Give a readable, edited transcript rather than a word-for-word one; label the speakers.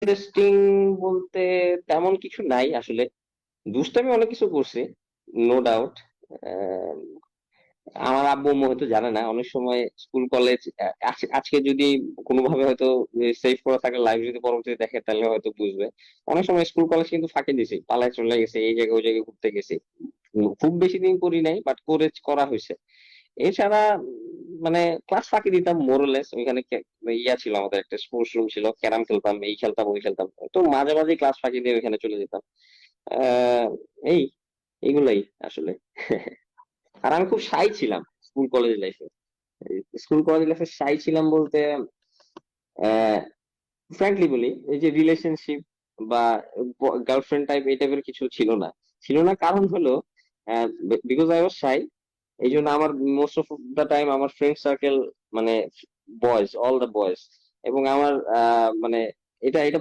Speaker 1: Interesting বলতে তেমন কিছু নাই আসলে। দুষ্টামি অনেক কিছু করছি, নো ডাউট। আমার আব্বু-আম্মু হয়তো জানে না। অনেক সময় স্কুল কলেজ আজকে যদি কোনোভাবে হয়তো সেভ করা থাকে লাইভ যদি পরবর্তীতে দেখে তাহলে হয়তো বুঝবে। অনেক সময় স্কুল কলেজ কিন্তু ফাঁকি দিছি। পালায় চলে গেছি, এই জায়গায় ওই জায়গায় ঘুরতে গেছি। খুব বেশি দিন করি নাই বাট করা হইছে। এছাড়া মানে ক্লাস ফাঁকি দিতাম মোরলেস। ওইখানে ইয়া ছিল, আমাদের একটা স্পোর্টস রুম ছিল, ক্যারাম খেলতাম, এই খেলতাম ওই খেলতাম। তো মাঝে মাঝে ক্লাস ফাঁকি দিয়ে ওইখানে চলে যেতাম। আহ এই এইগুলাই আসলে। আর আমি খুব শাই ছিলাম স্কুল কলেজ লাইফে। স্কুল কলেজ লাইফে শাই ছিলাম বলতে ফ্র্যাঙ্কলি বলি, এই যে রিলেশনশিপ বা গার্লফ্রেন্ড টাইপ এই টাইপের কিছু ছিল না। ছিল না কারণ হলো বিকজ আই ওয়াজ শাই। এই জন্য আমার মোস্ট অফ দা টাইম আমার ফ্রেন্ড সার্কেল মানে বয়েজ, অল দ্য বয়েজ। এবং আমার মানে এটা এটা